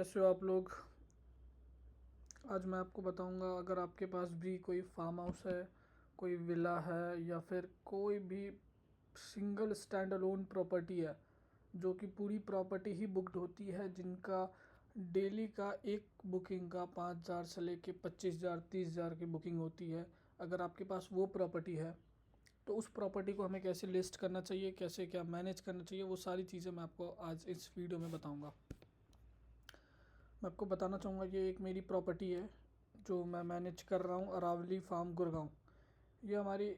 कैसे हो आप लोग। आज मैं आपको बताऊंगा, अगर आपके पास भी कोई फार्म हाउस है, कोई विला है या फिर कोई भी सिंगल स्टैंड अलोन प्रॉपर्टी है जो कि पूरी प्रॉपर्टी ही बुकड होती है, जिनका डेली का एक बुकिंग का 5,000 से लेके 25,000 30,000 की बुकिंग होती है। अगर आपके पास वो प्रॉपर्टी है तो उस प्रॉपर्टी को हमें कैसे लिस्ट करना चाहिए, कैसे क्या मैनेज करना चाहिए, वो सारी चीज़ें मैं आपको आज इस वीडियो में बताऊँगा। मैं आपको बताना चाहूँगा, ये एक मेरी प्रॉपर्टी है जो मैं मैनेज कर रहा हूँ, अरावली फार्म गुड़गांव। ये हमारी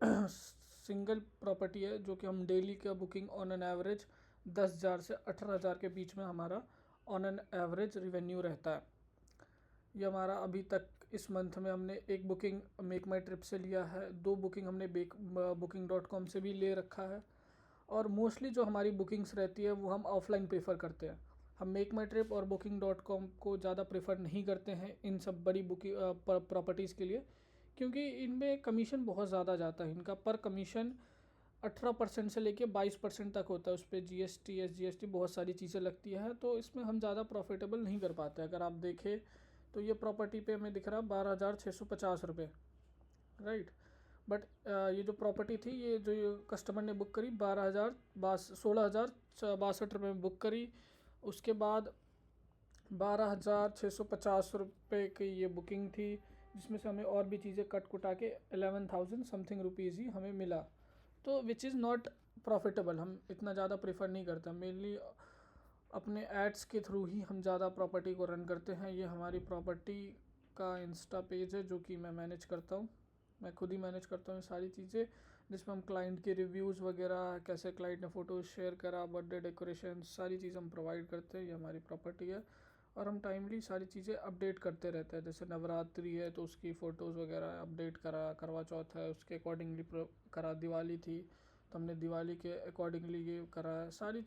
सिंगल प्रॉपर्टी है जो कि हम डेली का बुकिंग ऑन एन एवरेज 10,000 से 18,000 के बीच में हमारा ऑन एन एवरेज रिवेन्यू रहता है। ये हमारा अभी तक इस मंथ में हमने एक बुकिंग मेक माई ट्रिप से लिया है, दो बुकिंग हमने booking.com से भी ले रखा है। और मोस्टली जो हमारी बुकिंग्स रहती है वो हम ऑफलाइन प्रेफर करते हैं। हम मेक माई ट्रिप और booking.com को ज़्यादा प्रेफर नहीं करते हैं इन सब बड़ी बुकिंग प्रॉपर्टीज़ के लिए, क्योंकि इनमें कमीशन बहुत ज़्यादा जाता है। इनका पर कमीशन 18% से लेके 22% तक होता है। उस पर GST SGST बहुत सारी चीज़ें लगती है, तो इसमें हम ज़्यादा प्रॉफिटेबल नहीं कर पाते। अगर आप देखें तो ये प्रॉपर्टी पे हमें दिख रहा है 12,650 रुपये, राइट। बट ये जो प्रॉपर्टी थी, ये जो कस्टमर ने बुक करी 16,062 रुपये में बुक करी। उसके बाद 12,650 रुपये की ये बुकिंग थी, जिसमें से हमें और भी चीज़ें कट कुटा के 11,000 समथिंग रुपीज़ ही हमें मिला। तो विच इज़ नॉट प्रॉफिटेबल। हम इतना ज़्यादा प्रेफर नहीं करते। मेनली अपने एड्स के थ्रू ही हम ज़्यादा प्रॉपर्टी को रन करते हैं। ये हमारी प्रॉपर्टी का इंस्टा पेज है जो कि मैं मैनेज करता हूँ। मैं खुद ही मैनेज करता हूँ सारी चीज़ें, जिसमें हम क्लाइंट के रिव्यूज़ वगैरह, कैसे क्लाइंट ने फ़ोटोज़ शेयर करा, बर्थडे डेकोरेशन, सारी चीज़ हम प्रोवाइड करते हैं। ये हमारी प्रॉपर्टी है और हम टाइमली सारी चीज़ें अपडेट करते रहते हैं। जैसे नवरात्रि है तो उसकी फ़ोटोज़ वगैरह अपडेट करा, करवा चौथ है उसके अकॉर्डिंगली करा, दिवाली थी तो हमने दिवाली के अकॉर्डिंगली ये करा है। सारी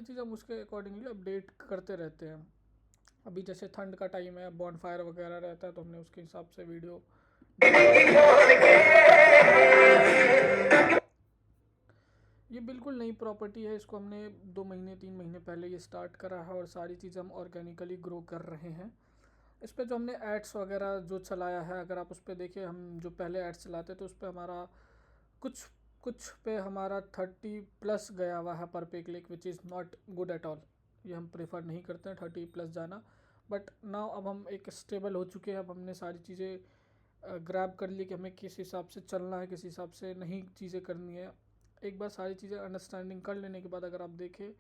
चीज़ हम उसके अकॉर्डिंगली अपडेट करते रहते हैं। अभी जैसे ठंड का टाइम है, बॉन फायर वगैरह रहता है, तो हमने उसके हिसाब से वीडियो। ये बिल्कुल नई प्रॉपर्टी है, इसको हमने 2 महीने 3 महीने पहले ये स्टार्ट करा है और सारी चीज़ें हम ऑर्गेनिकली ग्रो कर रहे हैं। इस पर जो हमने एड्स वगैरह जो चलाया है, अगर आप उस पर देखिए, हम जो पहले एड्स चलाते तो उस पर हमारा कुछ कुछ पे हमारा 30+ गया हुआ है पर पे click, which is not good at all. ये हम प्रेफर नहीं करते हैं 30+ जाना। बट नाउ अब हम एक स्टेबल हो चुके हैं। अब हमने सारी चीज़ें ग्रैब कर ली कि हमें किस हिसाब से चलना है, किस हिसाब से नहीं चीज़ें करनी है। एक बार सारी चीज़ें अंडरस्टैंडिंग कर लेने के बाद अगर आप देखें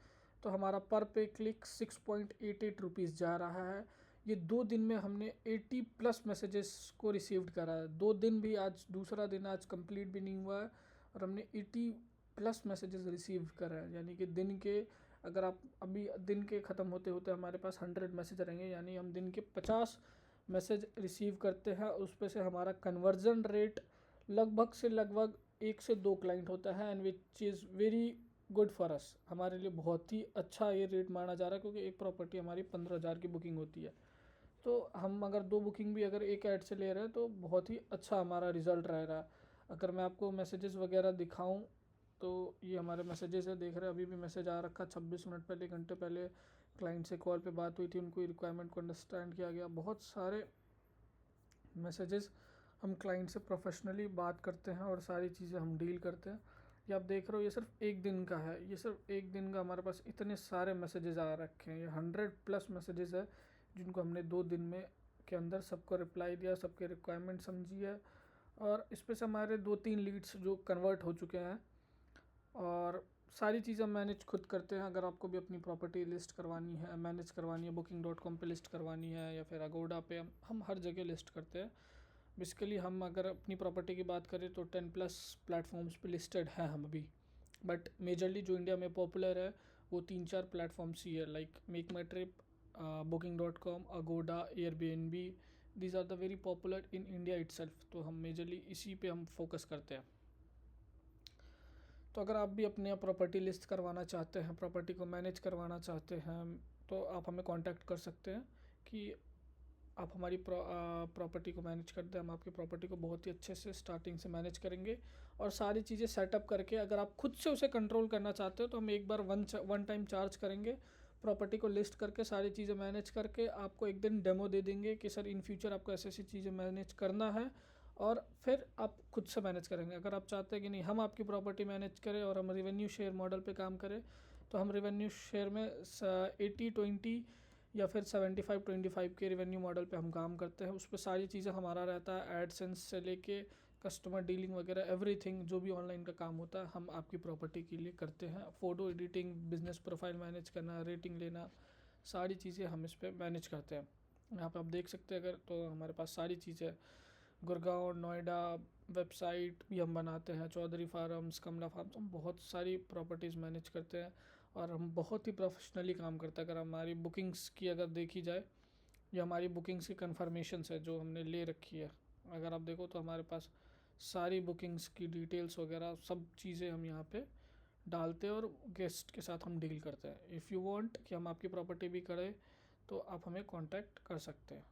तो हमारा पर पे क्लिक 6.88 रुपीज़ जा रहा है। ये 2 दिन में हमने 80+ मैसेजेस को रिसीव्ड करा है। 2 दिन भी, आज दूसरा दिन आज कंप्लीट भी नहीं हुआ है और हमने 80+ मैसेजेस रिसीव करा है। यानी कि दिन के, अगर आप अभी दिन के ख़त्म होते होते हमारे पास 100 मैसेज रहेंगे, यानी हम दिन के 50 मैसेज रिसीव करते हैं। उस पर से हमारा कन्वर्जन रेट लगभग से लगभग 1 से 2 क्लाइंट होता है, and which is very good for us. हमारे लिए बहुत ही अच्छा ये रेट माना जा रहा है, क्योंकि एक प्रॉपर्टी हमारी 15,000 की बुकिंग होती है। तो हम अगर 2 बुकिंग भी अगर एक ऐड से ले रहे हैं तो बहुत ही अच्छा हमारा रिज़ल्ट रह रहा है। अगर मैं आपको मैसेजेस वगैरह दिखाऊं तो ये हमारे मैसेजेस है, देख रहे हैं। अभी भी मैसेज आ रखा 26 मिनट पहले, 1 घंटे पहले क्लाइंट से कॉल पे बात हुई थी, उनको रिक्वायरमेंट को अंडरस्टैंड किया गया। बहुत सारे मैसेजेस, हम क्लाइंट से प्रोफेशनली बात करते हैं और सारी चीज़ें हम डील करते हैं। ये आप देख रहे हो, ये सिर्फ एक दिन का है। ये सिर्फ एक दिन का हमारे पास इतने सारे मैसेजेस आ रखे हैं। ये 100+ मैसेजेस है जिनको हमने 2 दिन में के अंदर सबको रिप्लाई दिया, सबके रिक्वायरमेंट समझी है। और इस पे से हमारे 2-3 लीड्स जो कन्वर्ट हो चुके हैं। और सारी चीज़ें मैनेज खुद करते हैं। अगर आपको भी अपनी प्रॉपर्टी लिस्ट करवानी है, मैनेज करवानी है, booking.com पे लिस्ट करवानी है या फिर अगोडा पे, हम हर जगह लिस्ट करते हैं। बेसिकली हम अगर अपनी प्रॉपर्टी की बात करें तो 10+ प्लेटफॉर्म्स पे लिस्टेड हैं हम अभी। बट मेजरली जो इंडिया में पॉपुलर है वो 3-4 प्लेटफॉर्म्स ही है, like make my trip, booking.com, Agoda, Airbnb. These are the very popular in India itself. तो हम मेजरली इसी पे हम फोकस करते हैं। तो अगर आप भी अपने प्रॉपर्टी लिस्ट करवाना चाहते हैं, प्रॉपर्टी को मैनेज करवाना चाहते हैं, तो आप हमें कांटेक्ट कर सकते हैं कि आप हमारी प्रॉपर्टी को मैनेज करते हैं, हम आपकी प्रॉपर्टी को बहुत ही अच्छे से स्टार्टिंग से मैनेज करेंगे और सारी चीज़ें सेटअप करके, अगर आप खुद से उसे कंट्रोल करना चाहते हो तो हम एक बार वन टाइम चार्ज करेंगे, प्रॉपर्टी को लिस्ट करके सारी चीज़ें मैनेज करके आपको एक दिन डेमो दे देंगे कि सर इन फ्यूचर आपको ऐसी ऐसी चीज़ें मैनेज करना है, और फिर आप खुद से मैनेज करेंगे। अगर आप चाहते हैं कि नहीं हम आपकी प्रॉपर्टी मैनेज करें और हम रिवेन्यू शेयर मॉडल पे काम करें, तो हम रिवेन्यू शेयर में 80-20 या फिर 75-25 के रिवेन्यू मॉडल पे हम काम करते हैं। उस पर सारी चीज़ें हमारा रहता है, एडसेंस से लेके कस्टमर डीलिंग वगैरह एवरीथिंग, जो भी ऑनलाइन का काम होता है हम आपकी प्रॉपर्टी के लिए करते हैं। Photo editing, business profile manage करना, रेटिंग लेना, सारी चीज़ें हम इस पर मैनेज करते हैं। यहाँ पे आप देख सकते हैं अगर, तो हमारे पास सारी चीज़ें, गुड़गांव, नोएडा, वेबसाइट भी हम बनाते हैं, चौधरी फार्म्स, कमला फार्म्स, हम बहुत सारी प्रॉपर्टीज़ मैनेज करते हैं और हम बहुत ही प्रोफेशनली काम करते हैं। अगर हमारी बुकिंग्स की अगर देखी जाए, ये हमारी बुकिंग्स की कन्फर्मेशंस है जो हमने ले रखी है, अगर आप देखो तो हमारे पास सारी बुकिंग्स की डिटेल्स वगैरह सब चीज़ें हम यहाँ पे डालते हैं और गेस्ट के साथ हम डील करते हैं। इफ़ यू वांट कि हम आपकी प्रॉपर्टी भी करें तो आप हमें कांटेक्ट कर सकते हैं।